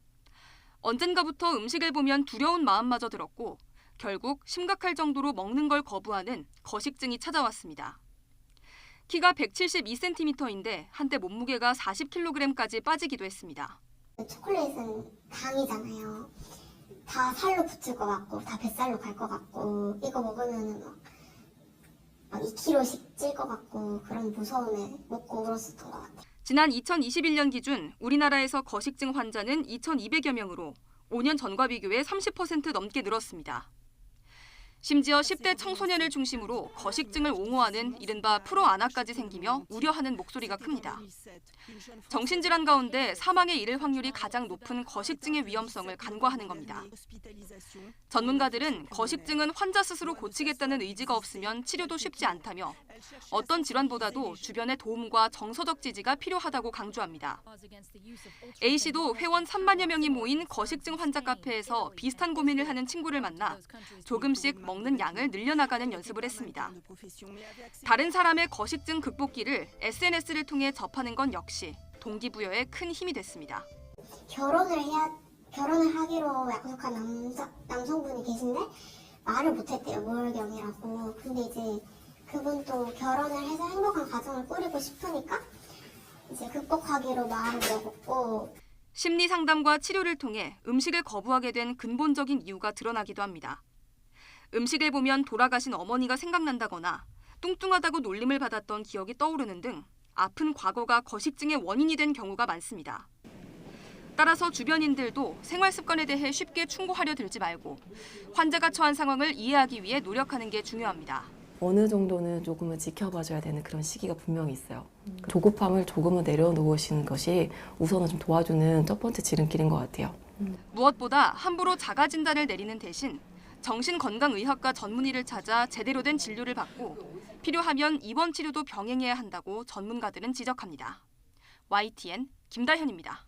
언젠가부터 음식을 보면 두려운 마음마저 들었고 결국 심각할 정도로 먹는 걸 거부하는 거식증이 찾아왔습니다. 키가 172cm인데 한때 몸무게가 40kg까지 빠지기도 했습니다. 초콜릿은 당이잖아요. 다 살로 붙을 것 같고 다 뱃살로 갈 것 같고 이거 먹으면 막 2kg씩 찔 것 같고 그런 무서움에 먹고 울었었던 것 같아요. 지난 2021년 기준 우리나라에서 거식증 환자는 2,200여 명으로 5년 전과 비교해 30% 넘게 늘었습니다. 심지어 10대 청소년을 중심으로 거식증을 옹호하는 이른바 프로아나까지 생기며 우려하는 목소리가 큽니다. 정신질환 가운데 사망에 이를 확률이 가장 높은 거식증의 위험성을 간과하는 겁니다. 전문가들은 거식증은 환자 스스로 고치겠다는 의지가 없으면 치료도 쉽지 않다며 어떤 질환보다도 주변의 도움과 정서적 지지가 필요하다고 강조합니다. A씨도 회원 3만여 명이 모인 거식증 환자 카페에서 비슷한 고민을 하는 친구를 만나 조금씩 먹는 양을 늘려나가는 연습을 했습니다. 다른 사람의 거식증 극복기를 SNS를 통해 접하는 건 역시 동기부여에 큰 힘이 됐습니다. 결혼을 하기로 약속한 남성분이 계신데 말을 못했대요. 모혈경이라고. 근데 이제 그분 또 결혼을 해서 행복한 가정을 꾸리고 싶으니까 이제 극복하기로 마음을 먹었고. 심리 상담과 치료를 통해 음식을 거부하게 된 근본적인 이유가 드러나기도 합니다. 음식을 보면 돌아가신 어머니가 생각난다거나 뚱뚱하다고 놀림을 받았던 기억이 떠오르는 등 아픈 과거가 거식증의 원인이 된 경우가 많습니다. 따라서 주변인들도 생활 습관에 대해 쉽게 충고하려 들지 말고 환자가 처한 상황을 이해하기 위해 노력하는 게 중요합니다. 어느 정도는 조금은 지켜봐줘야 되는 그런 시기가 분명히 있어요. 조급함을 조금은 내려놓으시는 것이 우선은 좀 도와주는 첫 번째 지름길인 것 같아요. 무엇보다 함부로 자가 진단을 내리는 대신 정신건강의학과 전문의를 찾아 제대로 된 진료를 받고 필요하면 입원 치료도 병행해야 한다고 전문가들은 지적합니다. YTN 김다현입니다.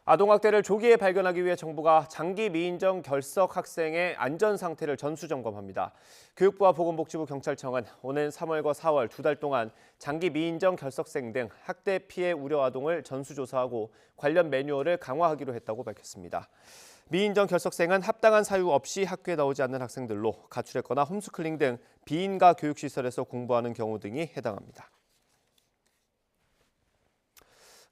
아동학대를 조기에 발견하기 위해 정부가 장기 미인정 결석 학생의 안전 상태를 전수점검합니다. 교육부와 보건복지부, 경찰청은 오는 3월과 4월 2달 동안 장기 미인정 결석생 등 학대 피해 우려 아동을 전수조사하고 관련 매뉴얼을 강화하기로 했다고 밝혔습니다. 미인정 결석생은 합당한 사유 없이 학교에 나오지 않는 학생들로 가출했거나 홈스쿨링 등 비인가 교육시설에서 공부하는 경우 등이 해당합니다.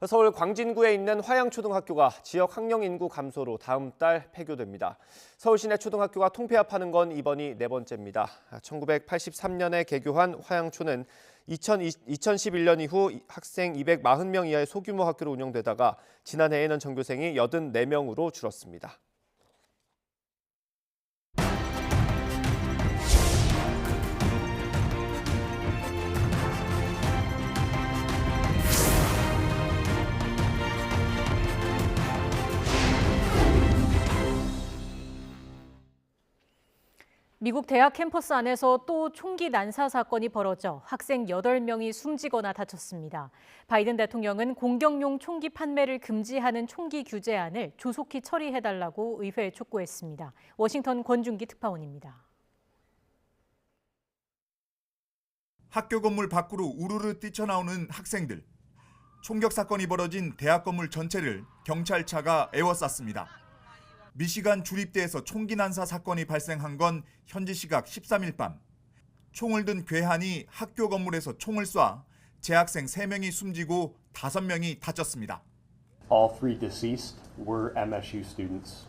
서울 광진구에 있는 화양초등학교가 지역 학령 인구 감소로 다음 달 폐교됩니다. 서울 시내 초등학교가 통폐합하는 건 이번이 4번째입니다. 1983년에 개교한 화양초는 2011년 이후 학생 240명 이하의 소규모 학교로 운영되다가 지난해에는 전교생이 84명으로 줄었습니다. 미국 대학 캠퍼스 안에서 또 총기 난사 사건이 벌어져 학생 8명이 숨지거나 다쳤습니다. 바이든 대통령은 공격용 총기 판매를 금지하는 총기 규제안을 조속히 처리해달라고 의회에 촉구했습니다. 워싱턴 권준기 특파원입니다. 학교 건물 밖으로 우르르 뛰쳐나오는 학생들. 총격 사건이 벌어진 대학 건물 전체를 경찰차가 에워쌌습니다. 미시간 주립대에서 총기 난사 사건이 발생한 건 현지 시각 13일 밤. 총을 든 괴한이 학교 건물에서 총을 쏴 재학생 3명이 숨지고 5명이 다쳤습니다. All 3 deceased were MSU students.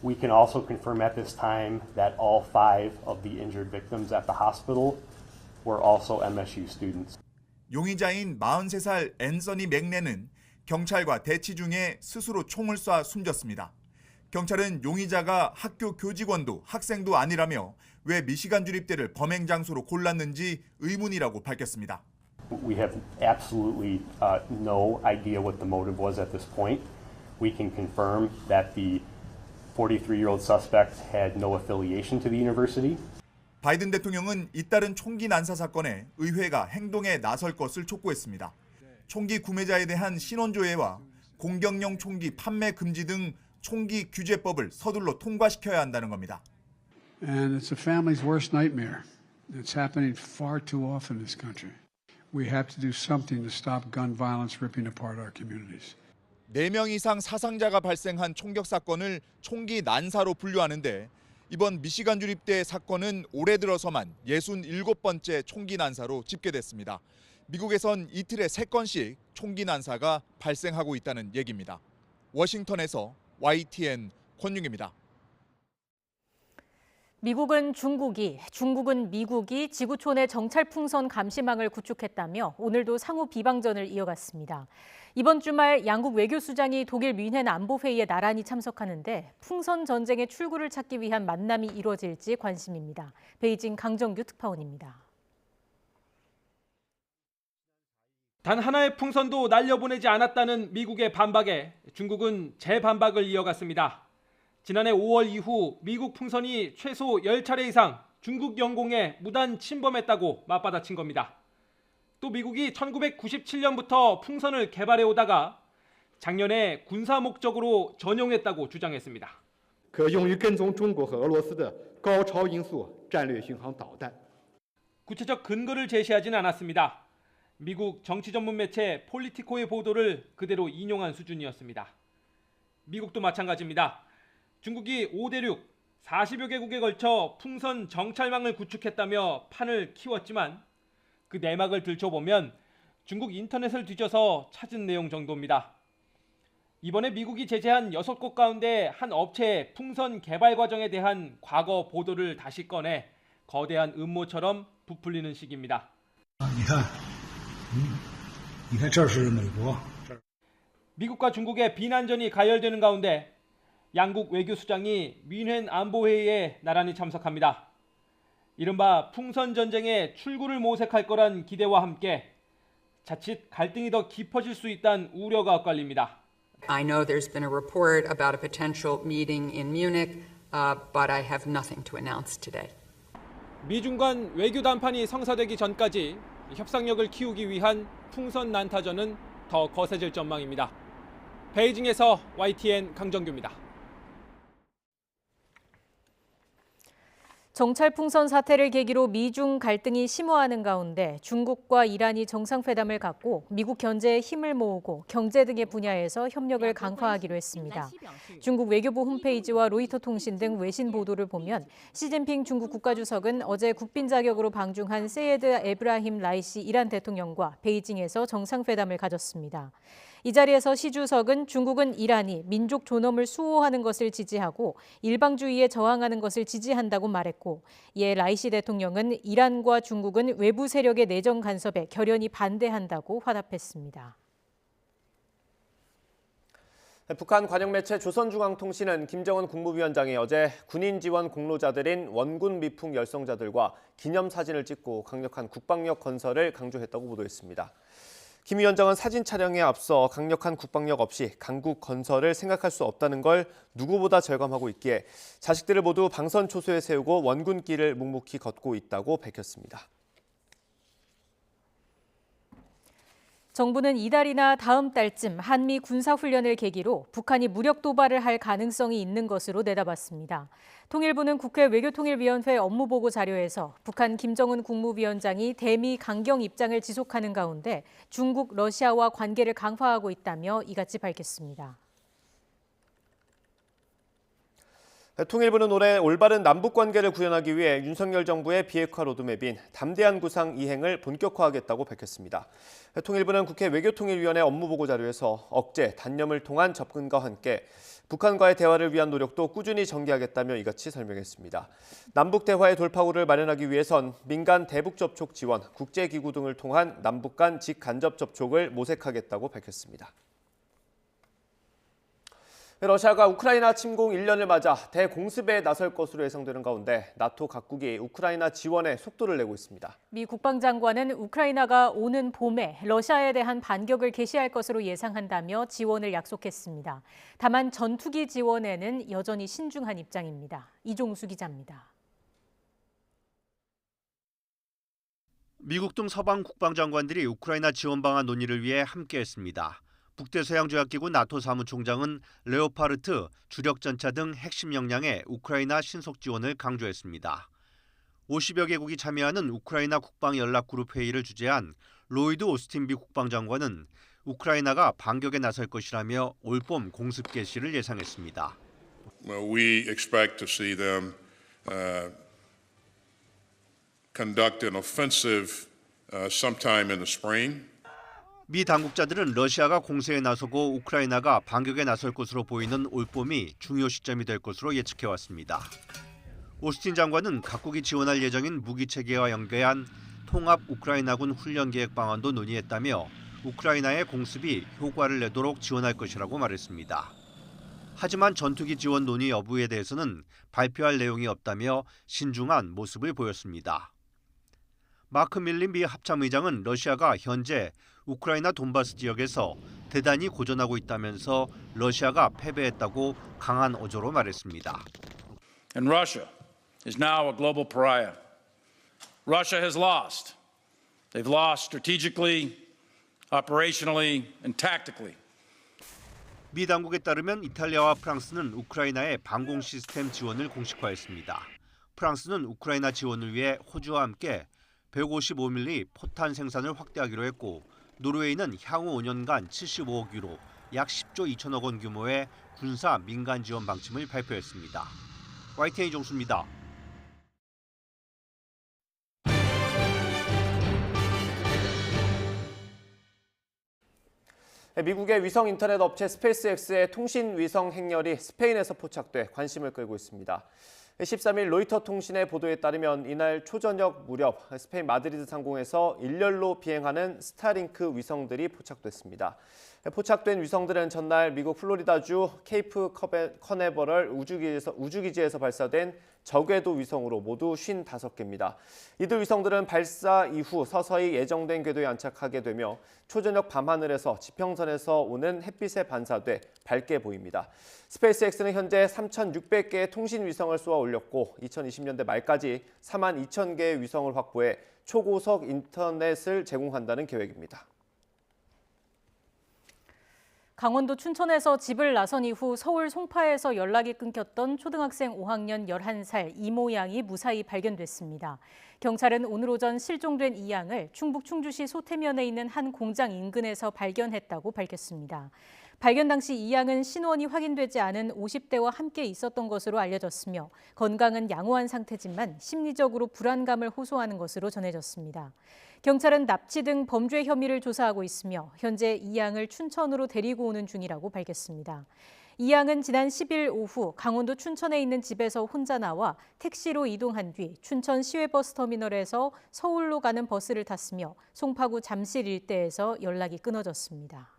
We can also confirm at this time that all 5 of the injured victims at the hospital were also MSU students. 용의자인 43살 앤서니 맥레는 경찰과 대치 중에 스스로 총을 쏴 숨졌습니다. 경찰은 용의자가 학교 교직원도 학생도 아니라며 왜 미시간 주립대를 범행 장소로 골랐는지 의문이라고 밝혔습니다. We have absolutely no idea what the motive was at this point. We can confirm that the 43-year-old suspect had no affiliation to the university. 바이든 대통령은 잇따른 총기 난사 사건에 의회가 행동에 나설 것을 촉구했습니다. 총기 구매자에 대한 신원조회와 공격용 총기 판매 금지 등 총기 규제법을 서둘러 통과시켜야 한다는 겁니다. And it's a family's worst nightmare. It's happening far too often in this country. We have to do something to stop gun violence ripping apart our communities. 4명 이상 사상자가 발생한 총격 사건을 총기 난사로 분류하는데 이번 미시간 주립대 사건은 올해 들어서만 67번째 총기 난사로 집계됐습니다. 미국에선 이틀에 3건씩 총기 난사가 발생하고 있다는 얘기입니다. 워싱턴에서 YTN 권윤기입니다. 미국은 미국이 지구촌에 정찰풍선 감시망을 구축했다며 오늘도 상호 비방전을 이어갔습니다. 이번 주말 양국 외교수장이 독일 뮌헨 안보회의에 나란히 참석하는데 풍선 전쟁의 출구를 찾기 위한 만남이 이루어질지 관심입니다. 베이징 강정규 특파원입니다. 단 하나의 풍선도 날려보내지 않았다는 미국의 반박에 중국은 재반박을 이어갔습니다. 지난해 5월 이후 미국 풍선이 최소 10차례 이상 중국 영공에 무단 침범했다고 맞받아친 겁니다. 또 미국이 1997년부터 풍선을 개발해 오다가 작년에 군사 목적으로 전용했다고 주장했습니다. 可用于跟踪中国和俄罗斯的高超音速战略巡航导弹. 구체적 근거를 제시하진 않았습니다. 미국 정치 전문 매체 폴리티코의 보도를 그대로 인용한 수준이었습니다. 미국도 마찬가지입니다. 중국이 5대륙 40여 개국에 걸쳐 풍선 정찰망을 구축했다며 판을 키웠지만 그 내막을 들춰보면 중국 인터넷을 뒤져서 찾은 내용 정도입니다. 이번에 미국이 제재한 6곳 가운데 한 업체의 풍선 개발 과정에 대한 과거 보도를 다시 꺼내 거대한 음모처럼 부풀리는 시기입니다. 미국과 중국의 비난전이 가열되는 가운데 양국 외교수장이 뮌헨 안보회의에 나란히 참석합니다. 이른바 풍선 전쟁의 출구를 모색할 거란 기대와 함께 자칫 갈등이 더 깊어질 수 있다는 우려가 엇갈립니다. I know there's been a report about a potential meeting in Munich, but I have nothing to announce today. 미중 간 외교 담판이 성사되기 전까지 협상력을 키우기 위한 풍선 난타전은 더 거세질 전망입니다. 베이징에서 YTN 강정규입니다. 정찰 풍선 사태를 계기로 미중 갈등이 심화하는 가운데 중국과 이란이 정상회담을 갖고 미국 견제에 힘을 모으고 경제 등의 분야에서 협력을 강화하기로 했습니다. 중국 외교부 홈페이지와 로이터 통신 등 외신 보도를 보면 시진핑 중국 국가주석은 어제 국빈 자격으로 방중한 세예드 에브라힘 라이시 이란 대통령과 베이징에서 정상회담을 가졌습니다. 이 자리에서 시 주석은 중국은 이란이 민족 존엄을 수호하는 것을 지지하고 일방주의에 저항하는 것을 지지한다고 말했고, 이에 라이시 대통령은 이란과 중국은 외부 세력의 내정 간섭에 결연히 반대한다고 화답했습니다. 북한 관영 매체 조선중앙통신은 김정은 국무위원장이 어제 군인 지원 공로자들인 원군 미풍 열성자들과 기념사진을 찍고 강력한 국방력 건설을 강조했다고 보도했습니다. 김 위원장은 사진 촬영에 앞서 강력한 국방력 없이 강국 건설을 생각할 수 없다는 걸 누구보다 절감하고 있기에 자식들을 모두 방선 초소에 세우고 원군길을 묵묵히 걷고 있다고 밝혔습니다. 정부는 이달이나 다음 달쯤 한미 군사훈련을 계기로 북한이 무력 도발을 할 가능성이 있는 것으로 내다봤습니다. 통일부는 국회 외교통일위원회 업무보고 자료에서 북한 김정은 국무위원장이 대미 강경 입장을 지속하는 가운데 중국, 러시아와 관계를 강화하고 있다며 이같이 밝혔습니다. 통일부는 올해 올바른 남북관계를 구현하기 위해 윤석열 정부의 비핵화 로드맵인 담대한 구상 이행을 본격화하겠다고 밝혔습니다. 통일부는 국회 외교통일위원회 업무보고 자료에서 억제, 단념을 통한 접근과 함께 북한과의 대화를 위한 노력도 꾸준히 전개하겠다며 이같이 설명했습니다. 남북 대화의 돌파구를 마련하기 위해선 민간 대북 접촉 지원, 국제기구 등을 통한 남북 간 직간접 접촉을 모색하겠다고 밝혔습니다. 러시아가 우크라이나 침공 1년을 맞아 대공습에 나설 것으로 예상되는 가운데 나토 각국이 우크라이나 지원에 속도를 내고 있습니다. 미 국방장관은 우크라이나가 오는 봄에 러시아에 대한 반격을 개시할 것으로 예상한다며 지원을 약속했습니다. 다만 전투기 지원에는 여전히 신중한 입장입니다. 이종수 기자입니다. 미국 등 서방 국방장관들이 우크라이나 지원 방안 논의를 위해 함께했습니다. 북대서양조약기구 나토 사무총장은 레오파르트, 주력전차 등 핵심 역량의 우크라이나 신속 지원을 강조했습니다. 50여 개국이 참여하는 우크라이나 국방연락그룹 회의를 주재한 로이드 오스틴 미 국방장관은 우크라이나가 반격에 나설 것이라며 올봄 공습 개시를 예상했습니다. We expect to see them conduct an offensive sometime in the spring. 미 당국자들은 러시아가 공세에 나서고 우크라이나가 반격에 나설 것으로 보이는 올봄이 중요 시점이 될 것으로 예측해왔습니다. 오스틴 장관은 각국이 지원할 예정인 무기체계와 연계한 통합 우크라이나군 훈련 계획 방안도 논의했다며 우크라이나의 공습이 효과를 내도록 지원할 것이라고 말했습니다. 하지만 전투기 지원 논의 여부에 대해서는 발표할 내용이 없다며 신중한 모습을 보였습니다. 마크 밀린 미 합참의장은 러시아가 현재 우크라이나 돈바스 지역에서 대단히 고전하고 있다면서 러시아가 패배했다고 강한 어조로 말했습니다. And Russia is now a global pariah. Russia has lost. They've lost strategically, operationally, and tactically. 미 당국에 따르면 이탈리아와 프랑스는 우크라이나의 방공 시스템 지원을 공식화했습니다. 프랑스는 우크라이나 지원을 위해 호주와 함께 155mm 포탄 생산을 확대하기로 했고 노르웨이는 향후 5년간 75억 유로, 약 10조 2천억 원 규모의 군사 민간 지원 방침을 발표했습니다. YTN 이종수입니다. 미국의 위성 인터넷 업체 스페이스X의 통신 위성 행렬이 스페인에서 포착돼 관심을 끌고 있습니다. 13일 로이터 통신의 보도에 따르면 이날 초저녁 무렵 스페인 마드리드 상공에서 일렬로 비행하는 스타링크 위성들이 포착됐습니다. 포착된 위성들은 전날 미국 플로리다주 케이프 커네버럴 우주기지에서 발사된 저궤도 위성으로 모두 55개입니다. 이들 위성들은 발사 이후 서서히 예정된 궤도에 안착하게 되며 초저녁 밤하늘에서 지평선에서 오는 햇빛에 반사돼 밝게 보입니다. 스페이스X는 현재 3,600개의 통신 위성을 쏘아 올렸고 2020년대 말까지 42,000개의 위성을 확보해 초고속 인터넷을 제공한다는 계획입니다. 강원도 춘천에서 집을 나선 이후 서울 송파에서 연락이 끊겼던 초등학생 5학년 11살 이모 양이 무사히 발견됐습니다. 경찰은 오늘 오전 실종된 이 양을 충북 충주시 소태면에 있는 한 공장 인근에서 발견했다고 밝혔습니다. 발견 당시 이 양은 신원이 확인되지 않은 50대와 함께 있었던 것으로 알려졌으며 건강은 양호한 상태지만 심리적으로 불안감을 호소하는 것으로 전해졌습니다. 경찰은 납치 등 범죄 혐의를 조사하고 있으며 현재 이 양을 춘천으로 데리고 오는 중이라고 밝혔습니다. 이 양은 지난 10일 오후 강원도 춘천에 있는 집에서 혼자 나와 택시로 이동한 뒤 춘천 시외버스터미널에서 서울로 가는 버스를 탔으며 송파구 잠실 일대에서 연락이 끊어졌습니다.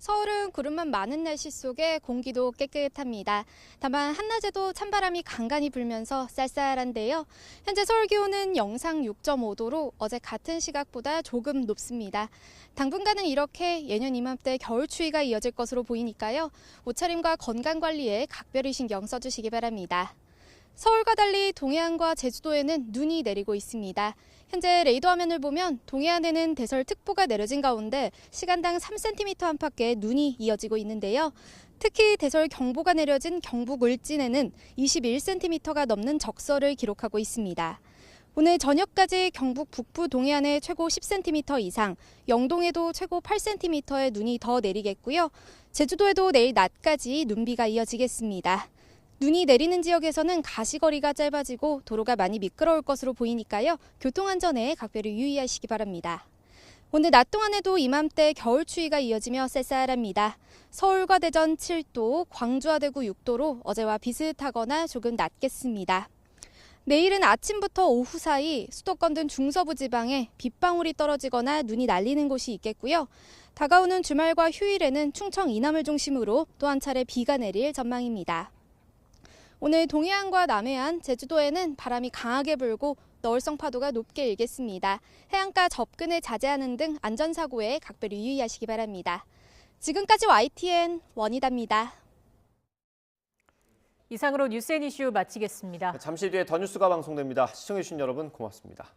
서울은 구름만 많은 날씨 속에 공기도 깨끗합니다. 다만 한낮에도 찬바람이 간간히 불면서 쌀쌀한데요. 현재 서울 기온은 영상 6.5도로 어제 같은 시각보다 조금 높습니다. 당분간은 이렇게 예년 이맘때 겨울 추위가 이어질 것으로 보이니까요. 옷차림과 건강관리에 각별히 신경 써주시기 바랍니다. 서울과 달리 동해안과 제주도에는 눈이 내리고 있습니다. 현재 레이더 화면을 보면 동해안에는 대설특보가 내려진 가운데 시간당 3cm 안팎의 눈이 이어지고 있는데요. 특히 대설경보가 내려진 경북 울진에는 21cm가 넘는 적설을 기록하고 있습니다. 오늘 저녁까지 경북 북부 동해안에 최고 10cm 이상, 영동에도 최고 8cm의 눈이 더 내리겠고요. 제주도에도 내일 낮까지 눈비가 이어지겠습니다. 눈이 내리는 지역에서는 가시거리가 짧아지고 도로가 많이 미끄러울 것으로 보이니까요. 교통안전에 각별히 유의하시기 바랍니다. 오늘 낮 동안에도 이맘때 겨울 추위가 이어지며 쌀쌀합니다. 서울과 대전 7도, 광주와 대구 6도로 어제와 비슷하거나 조금 낮겠습니다. 내일은 아침부터 오후 사이 수도권 등 중서부 지방에 빗방울이 떨어지거나 눈이 날리는 곳이 있겠고요. 다가오는 주말과 휴일에는 충청 이남을 중심으로 또 한 차례 비가 내릴 전망입니다. 오늘 동해안과 남해안, 제주도에는 바람이 강하게 불고 너울성 파도가 높게 일겠습니다. 해안가 접근을 자제하는 등 안전사고에 각별히 유의하시기 바랍니다. 지금까지 YTN 원희다입니다. 이상으로 뉴스앤이슈 마치겠습니다. 잠시 뒤에 더 뉴스가 방송됩니다. 시청해주신 여러분 고맙습니다.